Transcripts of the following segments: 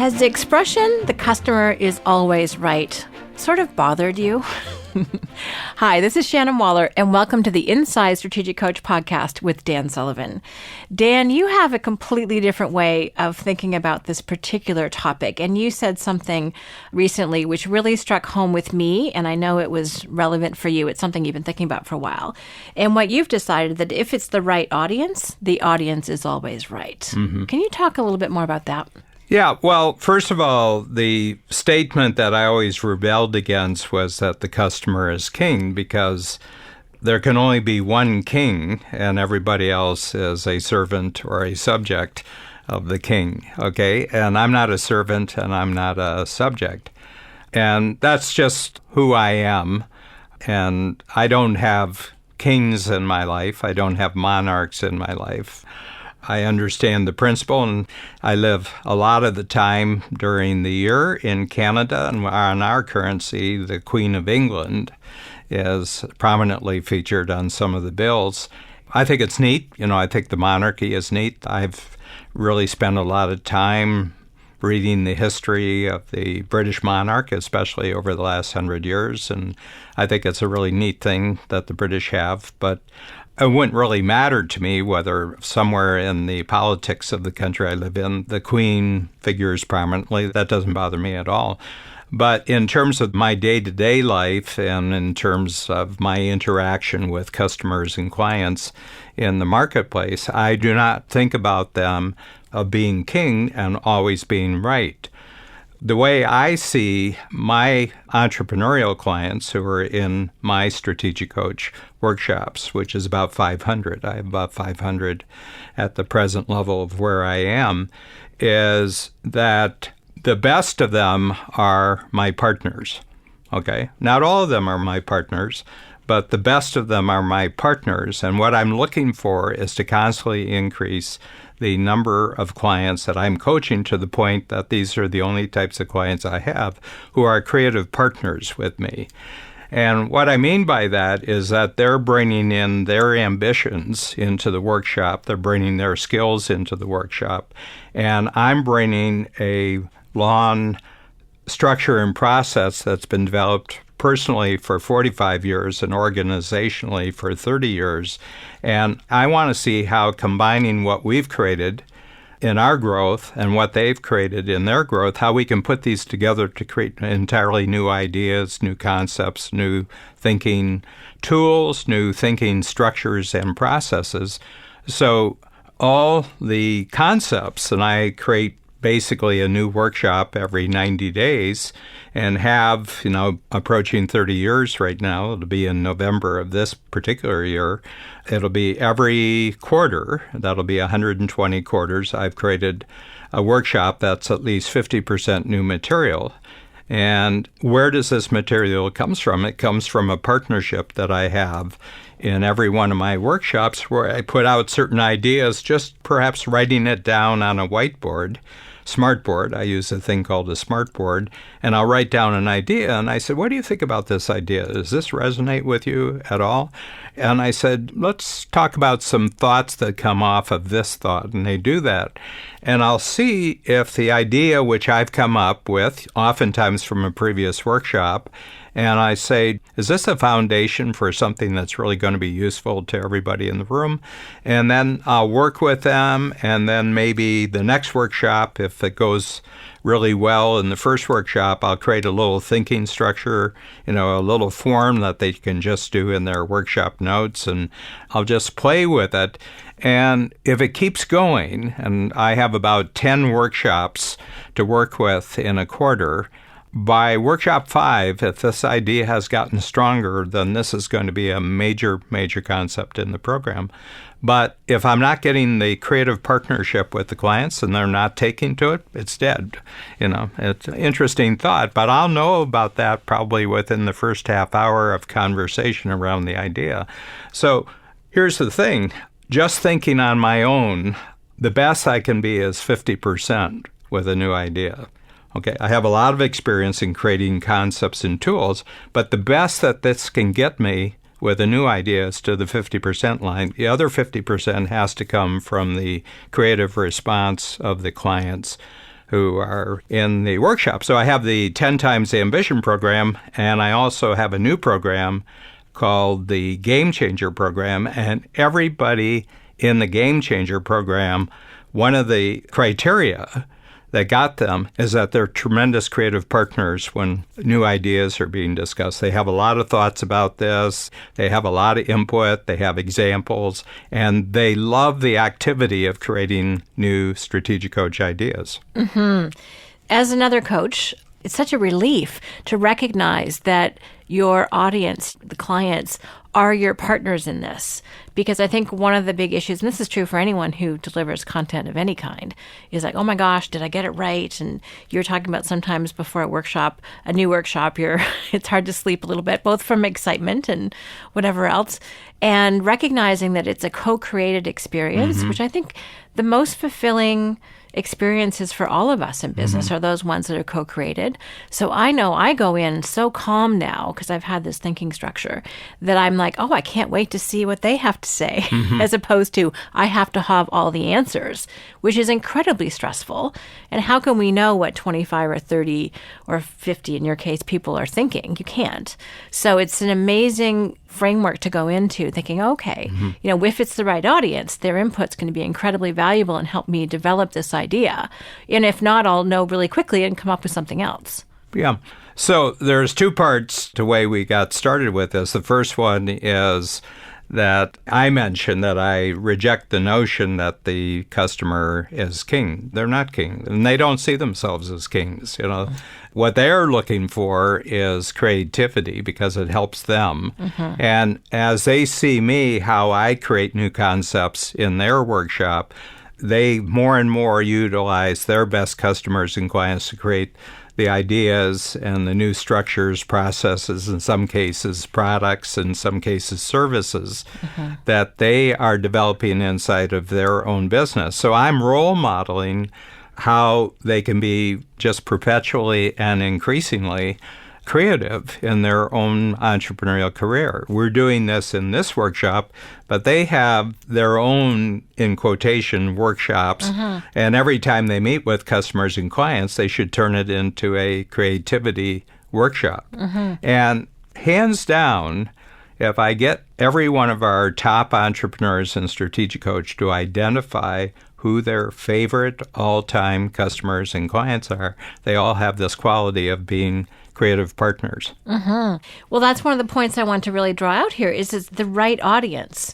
Has the expression, the customer is always right, sort of bothered you? Hi, this is Shannon Waller, and welcome to the Inside Strategic Coach podcast with Dan Sullivan. Dan, you have a completely different way of thinking about this particular topic, and you said something recently which really struck home with me, and I know it was relevant for you. It's something you've been thinking about for a while. And what you've decided that if it's the right audience, the audience is always right. Mm-hmm. Can you talk a little bit more about that? Yeah, well, first of all, the statement that I always rebelled against was that the customer is king, because there can only be one king and everybody else is a servant or a subject of the king, okay? And I'm not a servant and I'm not a subject. And that's just who I am. And I don't have kings in my life. I don't have monarchs in my life. I understand the principle, and I live a lot of the time during the year in Canada, and on our currency, the Queen of England is prominently featured on some of the bills. I think it's neat. I think the monarchy is neat. I've really spent a lot of time reading the history of the British monarch, especially over the last 100 years, and I think it's a really neat thing that the British have, but it wouldn't really matter to me whether somewhere in the politics of the country I live in, the Queen figures prominently. That doesn't bother me at all. But in terms of my day-to-day life and in terms of my interaction with customers and clients in the marketplace, I do not think about them of being king and always being right. The way I see my entrepreneurial clients who are in my strategic coach workshops, which is about 500, I have about 500 at the present level of where I am, is that the best of them are my partners, okay? Not all of them are my partners, but the best of them are my partners. And what I'm looking for is to constantly increase the number of clients that I'm coaching to the point that these are the only types of clients I have who are creative partners with me. And what I mean by that is that they're bringing in their ambitions into the workshop. They're bringing their skills into the workshop. And I'm bringing a long structure and process that's been developed personally for 45 years and organizationally for 30 years. And I want to see how combining what we've created in our growth and what they've created in their growth, how we can put these together to create entirely new ideas, new concepts, new thinking tools, new thinking structures and processes. So all the concepts, and I create basically a new workshop every 90 days and have, approaching 30 years right now. It'll be in November of this particular year. It'll be every quarter. That'll be 120 quarters. I've created a workshop that's at least 50% new material. And where does this material come from? It comes from a partnership that I have in every one of my workshops where I put out certain ideas, just perhaps writing it down on a whiteboard, smartboard. I use a thing called a smartboard, and I'll write down an idea. And I said, what do you think about this idea? Does this resonate with you at all? And I said, let's talk about some thoughts that come off of this thought. And they do that. And I'll see if the idea which I've come up with, oftentimes from a previous workshop, and I say, is this a foundation for something that's really going to be useful to everybody in the room? And then I'll work with them, and then maybe the next workshop, if it goes really well in the first workshop, I'll create a little thinking structure, a little form that they can just do in their workshop notes, and I'll just play with it. And if it keeps going, and I have about 10 workshops to work with in a quarter, by workshop 5, if this idea has gotten stronger, then this is going to be a major, major concept in the program. But if I'm not getting the creative partnership with the clients and they're not taking to it, it's dead. It's an interesting thought, but I'll know about that probably within the first half hour of conversation around the idea. So here's the thing. Just thinking on my own, the best I can be is 50% with a new idea. Okay, I have a lot of experience in creating concepts and tools, but the best that this can get me with a new idea is to the 50% line. The other 50% has to come from the creative response of the clients who are in the workshop. So I have the 10 Times Ambition program, and I also have a new program called the Game Changer program. And everybody in the Game Changer program, one of the criteria that got them is that they're tremendous creative partners when new ideas are being discussed. They have a lot of thoughts about this. They have a lot of input. They have examples. And they love the activity of creating new strategic coach ideas. Mm-hmm. As another coach, it's such a relief to recognize that your audience, the clients, are your partners in this. Because I think one of the big issues, and this is true for anyone who delivers content of any kind, is like, oh my gosh, did I get it right? And you're talking about sometimes before a new workshop, it's hard to sleep a little bit, both from excitement and whatever else, and recognizing that it's a co-created experience, which I think the most fulfilling experiences for all of us in business are those ones that are co-created. So I know I go in so calm now because I've had this thinking structure that I'm like, oh, I can't wait to see what they have to say, as opposed to I have to have all the answers, which is incredibly stressful. And how can we know what 25 or 30 or 50, in your case, people are thinking? You can't. So it's an amazing framework to go into thinking, okay, if it's the right audience, their input's going to be incredibly valuable and help me develop this idea. And if not, I'll know really quickly and come up with something else. Yeah. So there's two parts to the way we got started with this. The first one is that I mentioned that I reject the notion that the customer is king. They're not king, and they don't see themselves as kings. What they're looking for is creativity because it helps them. And as they see me, how I create new concepts in their workshop, they more and more utilize their best customers and clients to create the ideas and the new structures, processes, in some cases products, in some cases services that they are developing inside of their own business. So I'm role modeling how they can be just perpetually and increasingly creative in their own entrepreneurial career. We're doing this in this workshop, but they have their own, in quotation, workshops. And every time they meet with customers and clients, they should turn it into a creativity workshop. And hands down, if I get every one of our top entrepreneurs and strategic coach to identify who their favorite all-time customers and clients are, they all have this quality of being creative partners. Well, that's one of the points I want to really draw out here is it's the right audience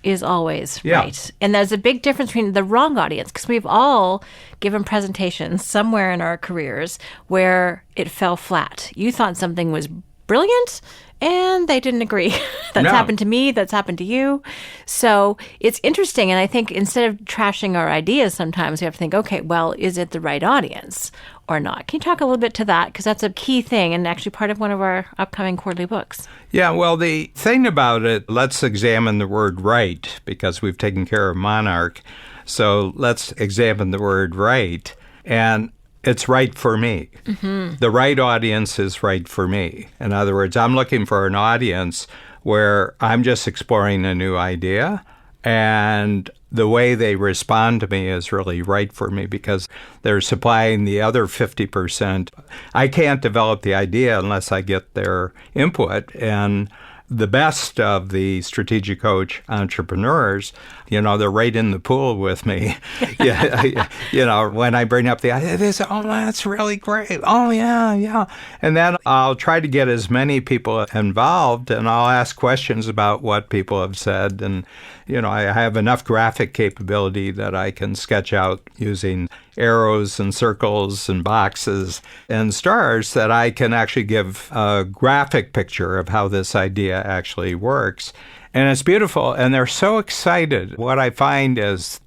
is always right. And there's a big difference between the wrong audience, because we've all given presentations somewhere in our careers where it fell flat. You thought something was brilliant, and they didn't agree. That's happened to me. That's happened to you. So it's interesting. And I think instead of trashing our ideas, sometimes we have to think, okay, well, is it the right audience or not? Can you talk a little bit to that? Because that's a key thing and actually part of one of our upcoming quarterly books. Yeah, well, the thing about it, let's examine the word right, because we've taken care of monarch. So let's examine the word right. And it's right for me. The right audience is right for me. In other words, I'm looking for an audience where I'm just exploring a new idea, and the way they respond to me is really right for me because they're supplying the other 50%. I can't develop the idea unless I get their input. And the best of the strategic coach entrepreneurs, they're right in the pool with me. When I bring up the idea, they say, oh, that's really great. Oh, yeah. And then I'll try to get as many people involved, and I'll ask questions about what people have said. And, I have enough graphic capability that I can sketch out using arrows and circles and boxes and stars that I can actually give a graphic picture of how this idea actually works. And it's beautiful, and they're so excited. What I find is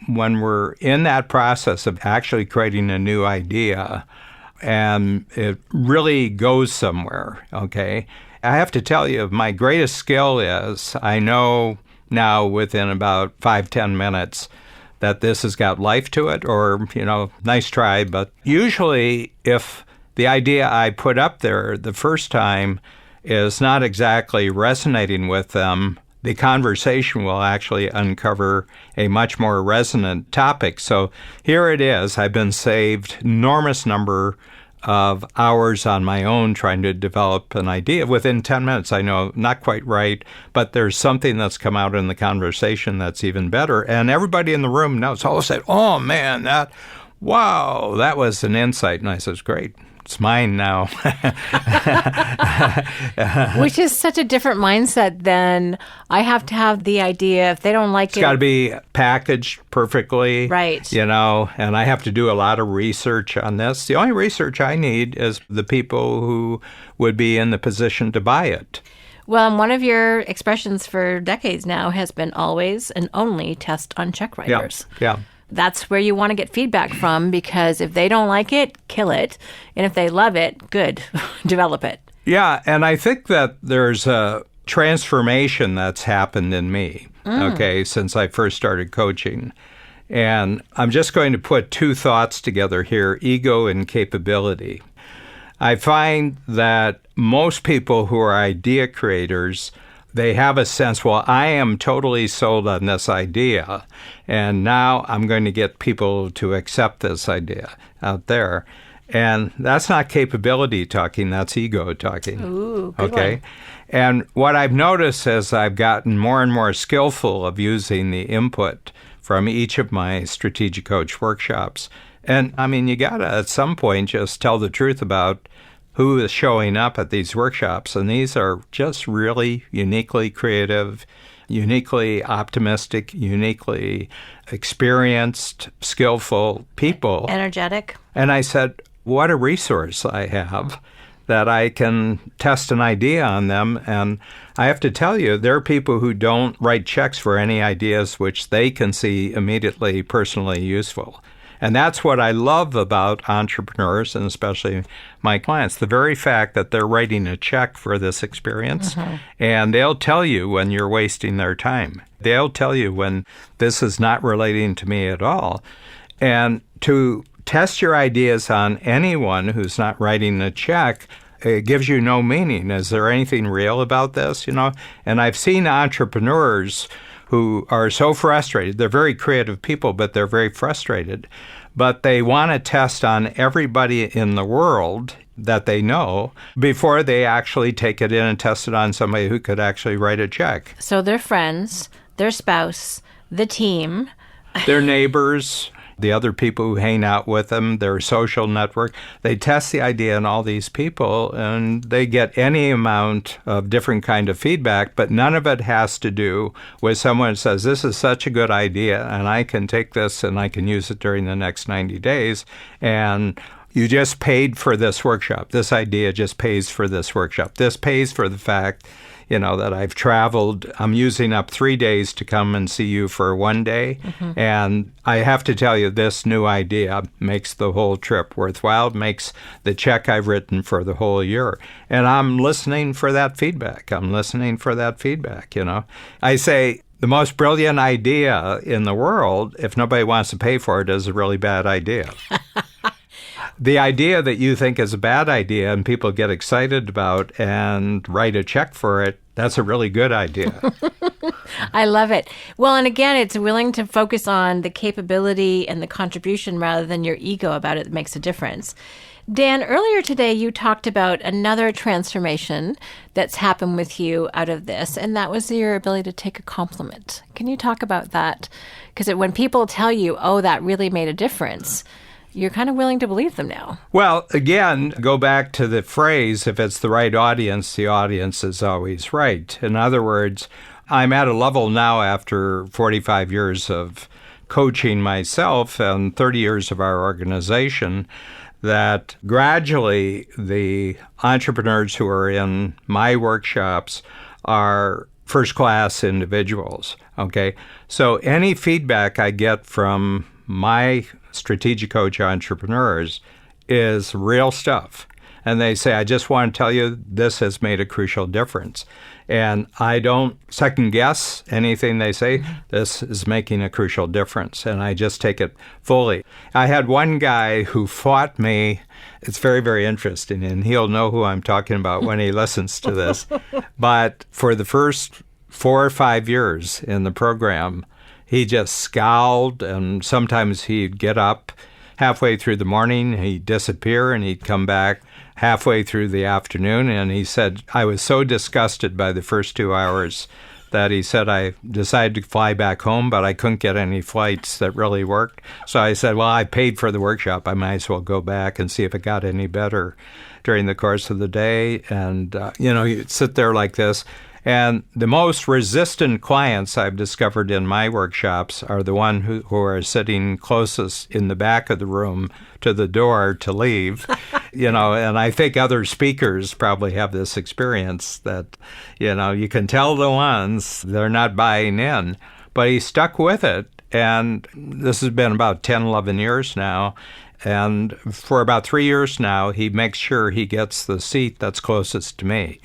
when we're in that process of actually creating a new idea and it really goes somewhere, okay, I have to tell you, my greatest skill is I know now within about 5-10 minutes that this has got life to it, or, nice try. But usually if the idea I put up there the first time is not exactly resonating with them, the conversation will actually uncover a much more resonant topic. So here it is. I've been saved enormous number of hours on my own trying to develop an idea. Within 10 minutes, I know, not quite right, but there's something that's come out in the conversation that's even better. And everybody in the room knows. All said, oh, man, wow, that was an insight. And I says, great. It's mine now. Which is such a different mindset than I have to have the idea. If they don't like it's got to be packaged perfectly. Right. And I have to do a lot of research on this. The only research I need is the people who would be in the position to buy it. Well, and one of your expressions for decades now has been always and only test on check writers. Yeah. That's where you want to get feedback from, because if they don't like it, kill it. And if they love it, good, develop it. Yeah, and I think that there's a transformation that's happened in me, since I first started coaching. And I'm just going to put two thoughts together here, ego and capability. I find that most people who are idea creators, they have a sense, well, I am totally sold on this idea, and now I'm going to get people to accept this idea out there. And that's not capability talking, that's ego talking. Ooh, good one. And what I've noticed as I've gotten more and more skillful of using the input from each of my strategic coach workshops, and I mean, you got to at some point just tell the truth about who is showing up at these workshops. And these are just really uniquely creative, uniquely optimistic, uniquely experienced, skillful people. Energetic. And I said, what a resource I have that I can test an idea on them. And I have to tell you, there are people who don't write checks for any ideas which they can see immediately personally useful. And that's what I love about entrepreneurs, and especially my clients, the very fact that they're writing a check for this experience, and they'll tell you when you're wasting their time. They'll tell you when this is not relating to me at all. And to test your ideas on anyone who's not writing a check, it gives you no meaning. Is there anything real about this? And I've seen entrepreneurs who are so frustrated. They're very creative people, but they're very frustrated. But they want to test on everybody in the world that they know before they actually take it in and test it on somebody who could actually write a check. So their friends, their spouse, the team, their neighbors, the other people who hang out with them, their social network. They test the idea on all these people, and they get any amount of different kind of feedback, but none of it has to do with someone who says, this is such a good idea, and I can take this and I can use it during the next 90 days. And you just paid for this workshop. This idea just pays for this workshop. This pays for the fact that I've traveled. I'm using up 3 days to come and see you for 1 day. And I have to tell you, this new idea makes the whole trip worthwhile, makes the check I've written for the whole year. And I'm listening for that feedback. I say the most brilliant idea in the world, if nobody wants to pay for it, is a really bad idea. The idea that you think is a bad idea and people get excited about and write a check for it, that's a really good idea. I love it. Well, and again, it's willing to focus on the capability and the contribution rather than your ego about it that makes a difference. Dan, earlier today, you talked about another transformation that's happened with you out of this, and that was your ability to take a compliment. Can you talk about that? Because when people tell you, oh, that really made a difference, you're kind of willing to believe them now. Well, again, go back to the phrase, if it's the right audience, the audience is always right. In other words, I'm at a level now after 45 years of coaching myself and 30 years of our organization that gradually the entrepreneurs who are in my workshops are first-class individuals, okay? So any feedback I get from my strategic coach entrepreneurs is real stuff. And they say, I just want to tell you this has made a crucial difference. And I don't second guess anything they say. This is making a crucial difference. And I just take it fully. I had one guy who fought me. It's very, very interesting. And he'll know who I'm talking about when he listens to this. But for the first 4 or 5 years in the program, he just scowled, and sometimes he'd get up halfway through the morning, he'd disappear, and he'd come back halfway through the afternoon. And he said, I was so disgusted by the first 2 hours that he said, I decided to fly back home, but I couldn't get any flights that really worked. So I said, well, I paid for the workshop. I might as well go back and see if it got any better during the course of the day. And, you'd sit there like this. And the most resistant clients I've discovered in my workshops are the ones who are sitting closest in the back of the room to the door to leave. And I think other speakers probably have this experience that, you can tell the ones they're not buying in. But he stuck with it. And this has been about 10, 11 years now. And for about 3 years now, he makes sure he gets the seat that's closest to me.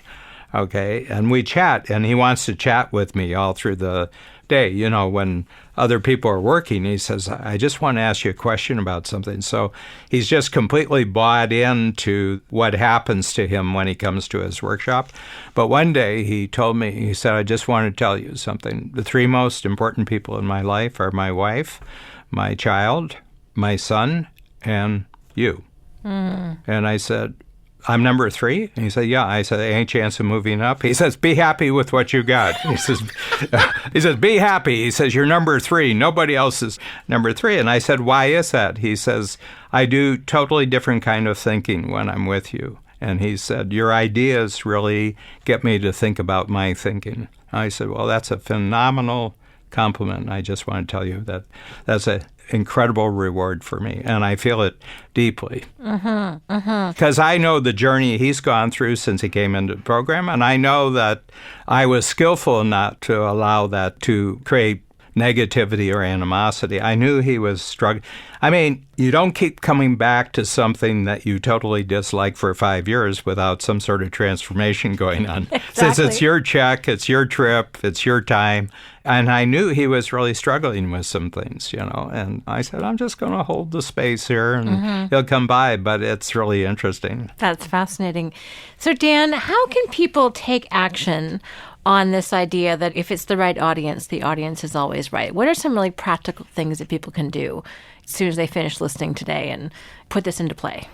Okay, and we chat, and he wants to chat with me all through the day. When other people are working, he says, I just want to ask you a question about something. So he's just completely bought into what happens to him when he comes to his workshop. But one day he told me, he said, I just want to tell you something. The 3 most important people in my life are my wife, my child, my son, and you. And I said, I'm number 3? And he said, yeah. I said, any chance of moving up? He says, be happy with what you got. He says, be happy. He says, you're number 3. Nobody else is number 3. And I said, why is that? He says, I do totally different kind of thinking when I'm with you. And he said, your ideas really get me to think about my thinking. I said, well, that's a phenomenal compliment. I just want to tell you that that's an incredible reward for me, and I feel it deeply. Because I know the journey he's gone through since he came into the program, and I know that I was skillful not to allow that to create negativity or animosity. I knew he was struggling. I mean, you don't keep coming back to something that you totally dislike for 5 years without some sort of transformation going on. Exactly. Since it's your check, it's your trip, it's your time. And I knew he was really struggling with some things, And I said, I'm just going to hold the space here, and he'll come by. But it's really interesting. That's fascinating. So, Dan, how can people take action on this idea that if it's the right audience, the audience is always right? What are some really practical things that people can do as soon as they finish listening today and put this into play?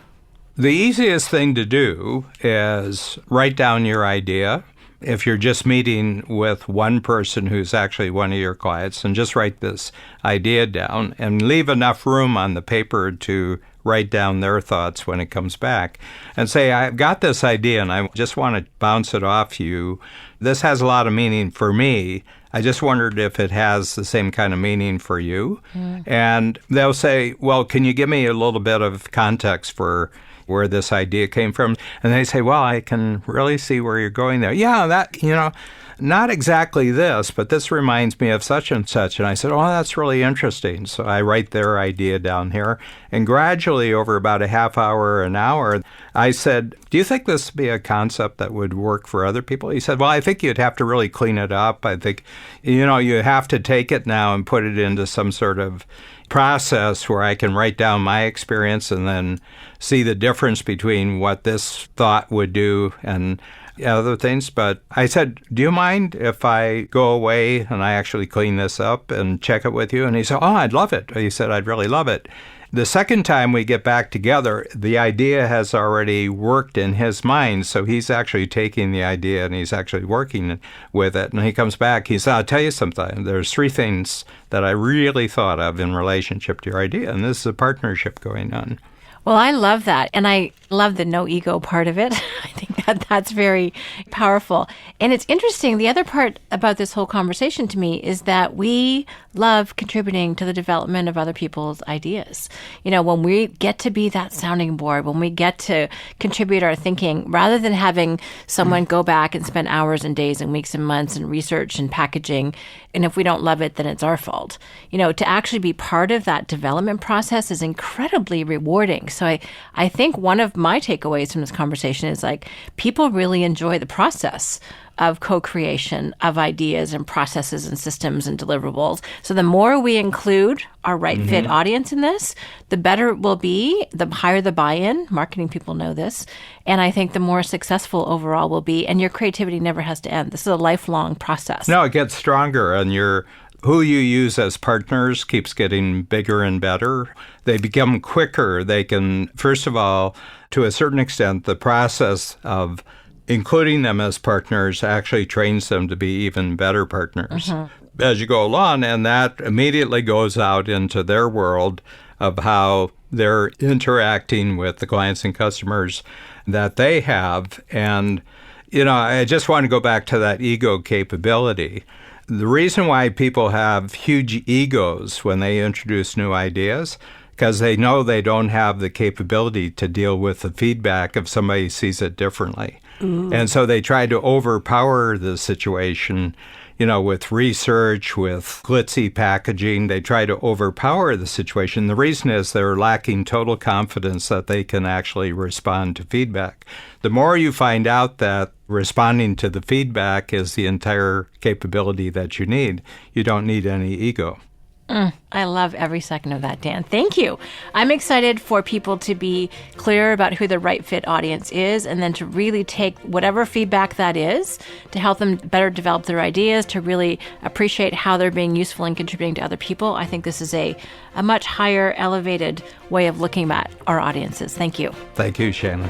The easiest thing to do is write down your idea. If you're just meeting with one person who's actually one of your clients, and just write this idea down and leave enough room on the paper to write down their thoughts when it comes back, and say, I've got this idea and I just want to bounce it off you. This has a lot of meaning for me. I just wondered if it has the same kind of meaning for you. And they'll say, well, can you give me a little bit of context for where this idea came from? And they say, well, I can really see where you're going there. Yeah, that, not exactly this, but this reminds me of such and such. And I said, oh, that's really interesting. So I write their idea down here. And gradually, over about a half hour, an hour, I said, do you think this would be a concept that would work for other people? He said, well, I think you'd have to really clean it up. I think, you have to take it now and put it into some sort of process where I can write down my experience and then see the difference between what this thought would do and other things. But I said, do you mind if I go away and I actually clean this up and check it with you? And he said, oh, I'd love it. He said, I'd really love it. The second time we get back together, the idea has already worked in his mind. So he's actually taking the idea and he's actually working with it. And he comes back, he said, I'll tell you something. There's 3 things that I really thought of in relationship to your idea. And this is a partnership going on. Well, I love that. And I love the no ego part of it. I think that's very powerful. And it's interesting. The other part about this whole conversation to me is that we love contributing to the development of other people's ideas. When we get to be that sounding board, when we get to contribute our thinking, rather than having someone go back and spend hours and days and weeks and months and research and packaging, and if we don't love it, then it's our fault. To actually be part of that development process is incredibly rewarding. So I think one of my takeaways from this conversation is like people really enjoy the process of co-creation of ideas and processes and systems and deliverables. So the more we include our right fit audience in this, the better it will be, the higher the buy-in. Marketing people know this. And I think the more successful overall will be. And your creativity never has to end. This is a lifelong process. No, it gets stronger, and who you use as partners keeps getting bigger and better. They become quicker. They can, first of all, to a certain extent, the process of including them as partners actually trains them to be even better partners as you go along. And that immediately goes out into their world of how they're interacting with the clients and customers that they have. And, I just want to go back to that ego capability. The reason why people have huge egos when they introduce new ideas, because they know they don't have the capability to deal with the feedback if somebody sees it differently. Ooh. And so they try to overpower the situation, with research, with glitzy packaging. They try to overpower the situation. The reason is they're lacking total confidence that they can actually respond to feedback. The more you find out that responding to the feedback is the entire capability that you need, you don't need any ego. I love every second of that, Dan. Thank you. I'm excited for people to be clear about who the right fit audience is, and then to really take whatever feedback that is to help them better develop their ideas, to really appreciate how they're being useful and contributing to other people. I think this is a much higher elevated way of looking at our audiences. Thank you. Thank you, Shannon.